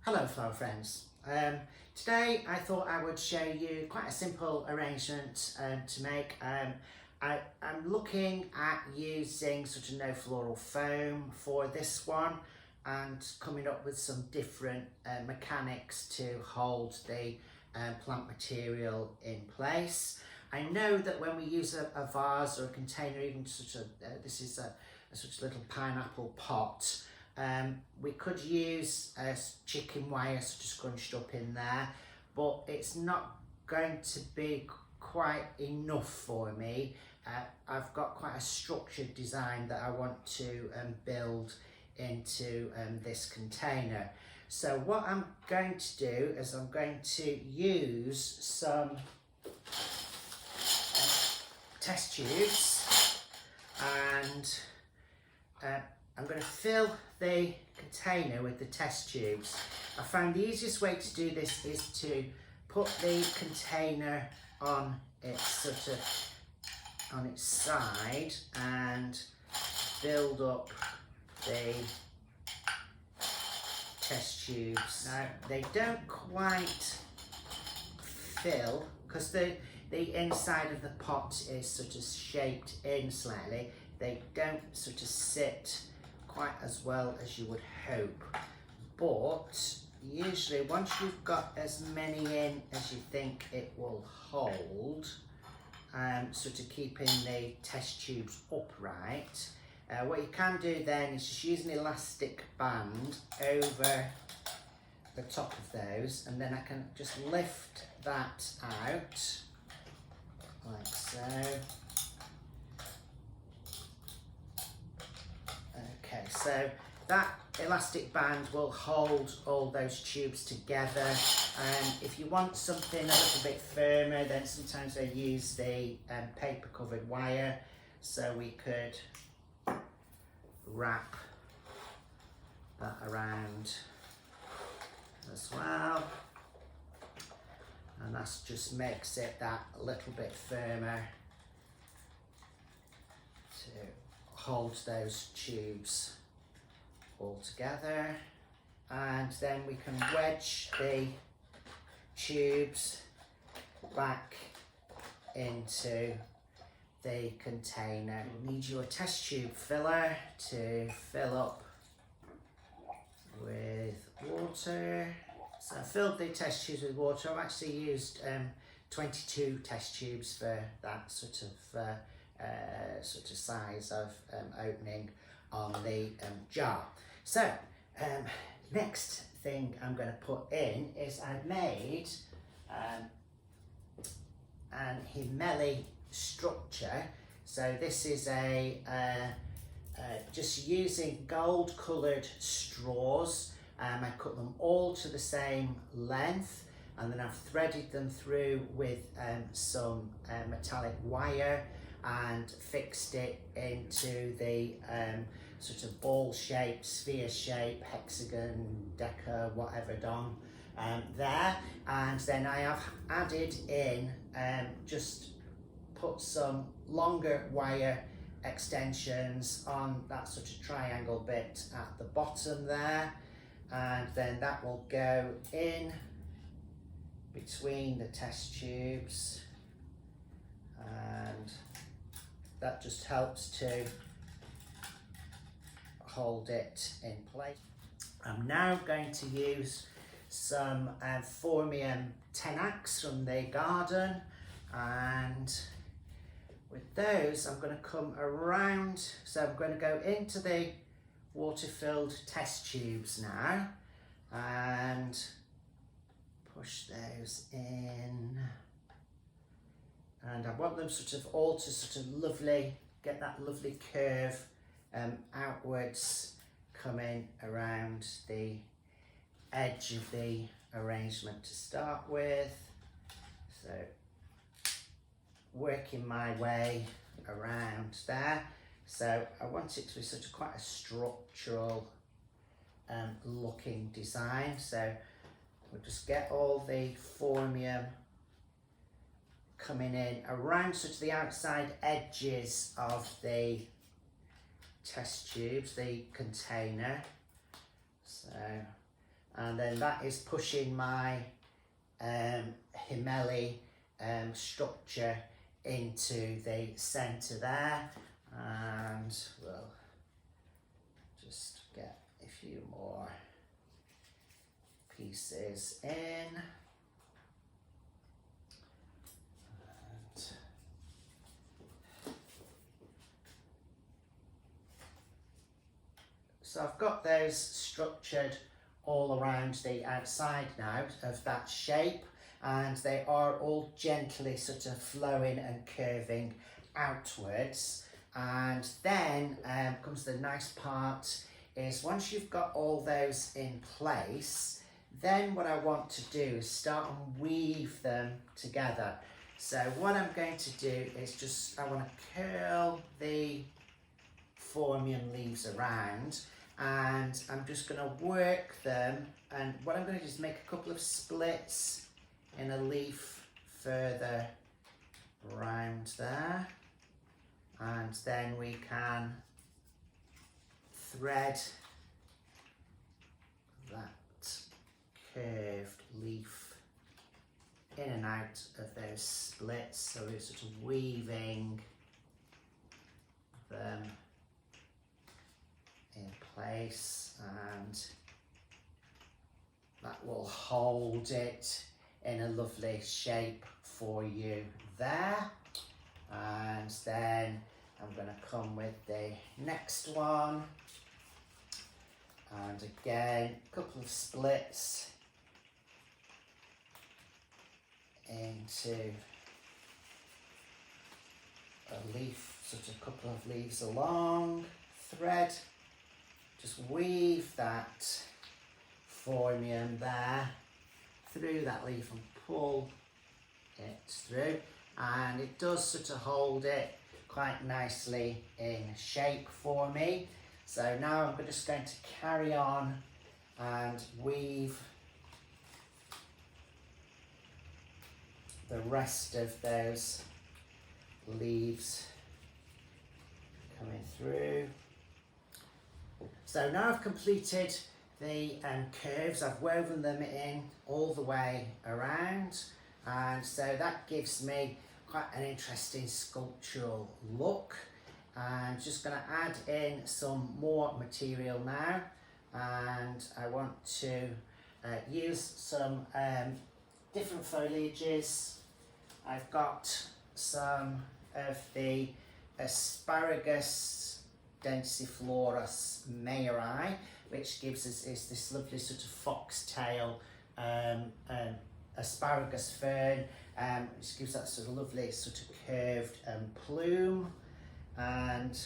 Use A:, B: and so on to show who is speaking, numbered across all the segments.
A: Hello flower friends. Today I thought I would show you quite a simple arrangement to make. I'm looking at using sort of no floral foam for this one and coming up with some different mechanics to hold the plant material in place. I know that when we use a vase or a container, even sort of, this is a sort of little pineapple pot, we could use chicken wire sort of scrunched up in there, but it's not going to be quite enough for me. I've got quite a structured design that I want to build into this container. So what I'm going to do is I'm going to use some test tubes, and I'm going to fill the container with the test tubes. I found the easiest way to do this is to put the container on its on its side and build up the test tubes. Now they don't quite fill because the inside of the pot is sort of shaped in slightly. They don't sort of sit quite as well as you would hope, but usually once you've got as many in as you think it will hold, sort of keeping the test tubes upright, what you can do then is just use an elastic band over the top of those, and then I can just lift that out like so. Okay, so that elastic band will hold all those tubes together. If you want something a little bit firmer, then sometimes I use the paper covered wire, so we could wrap that around as well, and that just makes it that a little bit firmer to hold those tubes all together. And then we can wedge the tubes back into the container. You'll need your test tube filler to fill up with water. So I filled the test tubes with water. I've actually used 22 test tubes for that sort of size of opening on the jar. So next thing I'm going to put in is I've made an Himeli structure. So this is just using gold coloured straws. I cut them all to the same length, and then I've threaded them through with some metallic wire and fixed it into the sort of ball shape, sphere shape, hexagon, deca, whatever done there. And then I have added in, just put some longer wire extensions on that sort of triangle bit at the bottom there, and then that will go in between the test tubes, and that just helps to hold it in place. I'm now going to use some Formium Tenax from the garden, and with those I'm going to come around. So I'm going to go into the water-filled test tubes now and push those in, and I want them sort of all to sort of get that lovely curve outwards coming around the edge of the arrangement to start with. So working my way around there. So I want it to be sort of quite a structural looking design. So we'll just get all the Formium coming in around sort of the outside edges of the test tubes, the container. So and then that is pushing my Himeli structure into the centre there, and we'll just get a few more pieces in. And so I've got those structured all around the outside now of that shape, and they are all gently sort of flowing and curving outwards. And then comes the nice part, is once you've got all those in place, then what I want to do is start and weave them together. So what I'm going to do is I want to curl the phormium leaves around, and I'm just going to work them, and what I'm going to do is make a couple of splits in a leaf further round there, and then we can thread that curved leaf in and out of those splits, so we're sort of weaving them in place, and that will hold it in a lovely shape for you there. And then I'm going to come with the next one, and again a couple of splits into a leaf, sort of a couple of leaves along, thread, just weave that phormium there through that leaf and pull it through, and it does sort of hold it quite nicely in shape for me. So now I'm just going to carry on and weave the rest of those leaves coming through. So now I've completed the curves, I've woven them in all the way around, and so that gives me quite an interesting sculptural look. I'm just going to add in some more material now, and I want to use some different foliages. I've got some of the asparagus densiflorus mayeri, which gives us this lovely sort of foxtail asparagus fern, which gives that sort of lovely sort of curved plume. And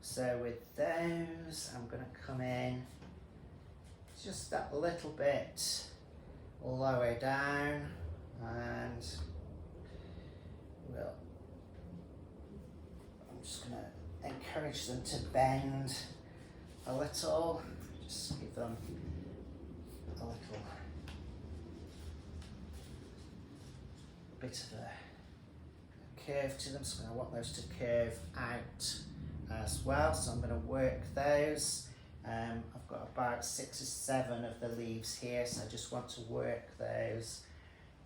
A: so with those, I'm going to come in just that little bit lower down, and I'm just going to encourage them to bend a little, just give them a little bit of a curve to them, so I want those to curve out as well, so I'm going to work those. I've got about 6 or 7 of the leaves here, so I just want to work those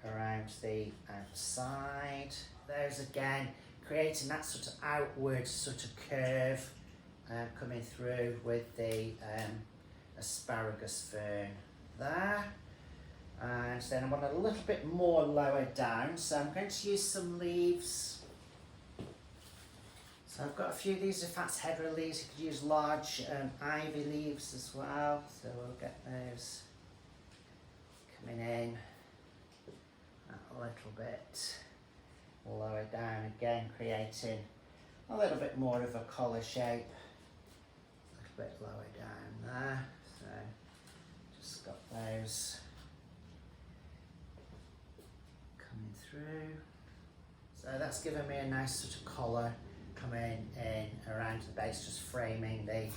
A: around the outside. Those again, creating that sort of outward sort of curve coming through with the asparagus fern there. And then I want a little bit more lower down, so I'm going to use some leaves. So I've got a few of these, if that's header leaves, you could use large ivy leaves as well, so we'll get those coming in a little bit lower down, again creating a little bit more of a collar shape, a little bit lower down there, so just got those coming through. So that's given me a nice sort of collar coming in around the base, just framing the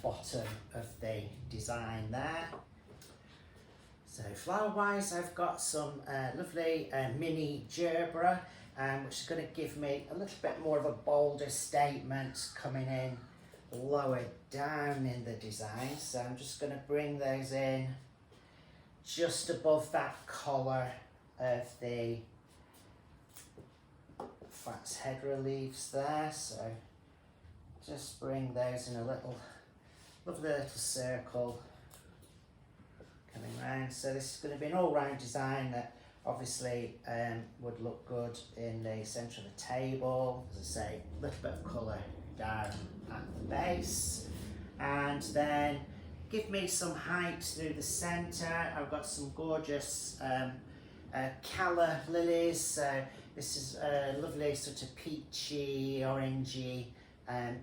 A: bottom of the design there. So flower wise, I've got some lovely mini gerbera, which is going to give me a little bit more of a bolder statement coming in lower down in the design. So I'm just going to bring those in just above that collar of the flax head reliefs there. So just bring those in a little, lovely little circle coming round. So this is going to be an all-round design that obviously would look good in the centre of the table. As I say, a little bit of colour down at the base, and then give me some height through the centre. I've got some gorgeous calla lilies. So this is a lovely sort of peachy, orangey,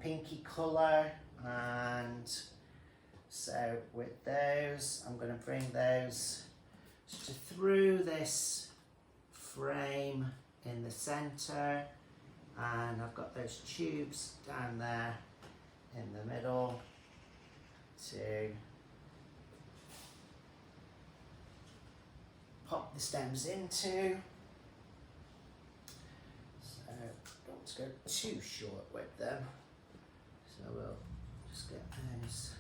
A: pinky colour, and so with those, I'm going to bring those through this frame in the centre, and I've got those tubes down there in the middle to pop the stems into. So don't want to go too short with them, so we'll just get those.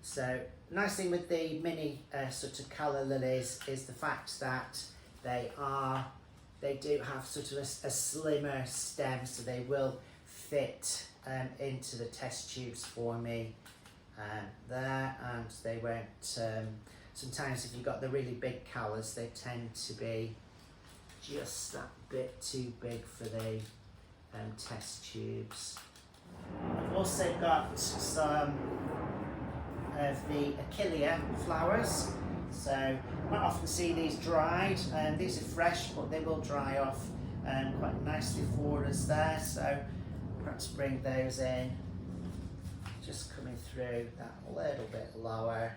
A: So nice thing with the mini sort of calla lilies is the fact that they do have sort of a slimmer stem, so they will fit into the test tubes for me there, and they won't, sometimes if you've got the really big callas, they tend to be just that bit too big for the test tubes. I've also got some of the Achillea flowers. So you might often see these dried, and these are fresh, but they will dry off quite nicely for us there. So perhaps bring those in, just coming through that little bit lower.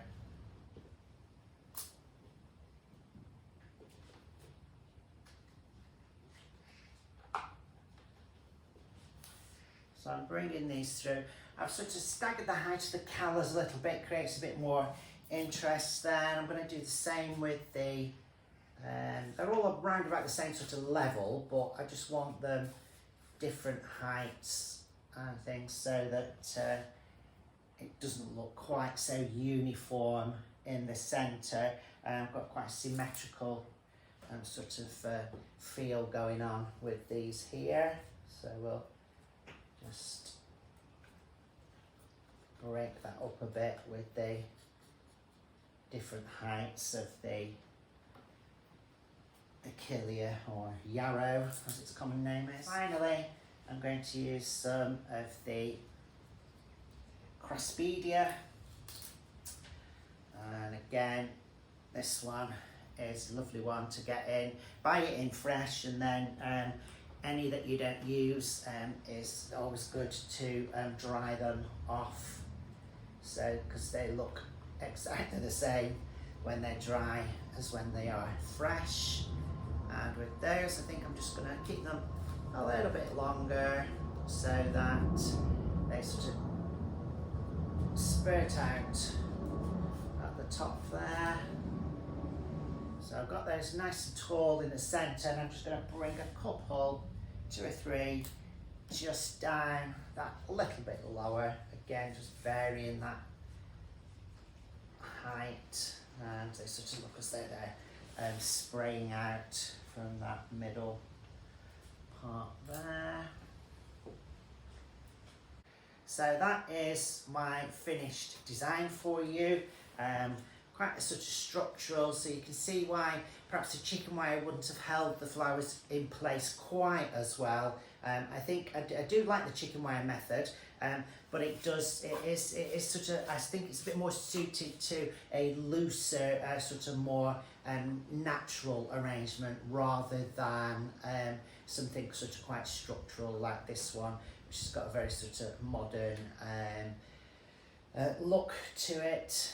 A: So I'm bringing these through. I've sort of staggered the height of the callas a little bit, creates a bit more interest there. And I'm going to do the same with the, they're all around about the same sort of level, but I just want them different heights and things so that it doesn't look quite so uniform in the centre. I've got quite a symmetrical sort of feel going on with these here. So we'll just break that up a bit with the different heights of the Achillea, or yarrow as its common name is. Finally, I'm going to use some of the Craspedia, and again this one is a lovely one to get in. Buy it in fresh, and then any that you don't use is always good to dry them off, so because they look exactly the same when they're dry as when they are fresh. And with those, I think I'm just going to keep them a little bit longer so that they sort of spurt out at the top there. So I've got those nice and tall in the centre, and I'm just going to bring a couple, 2 or 3, just down that little bit lower. Again, just varying that height, and they sort of look as though they're spraying out from that middle part there. So that is my finished design for you. Quite a sort of structural, so you can see why perhaps the chicken wire wouldn't have held the flowers in place quite as well. I think I do like the chicken wire method, but it is sort of, I think it's a bit more suited to a looser, sort of more natural arrangement rather than something sort of quite structural like this one, which has got a very sort of modern look to it.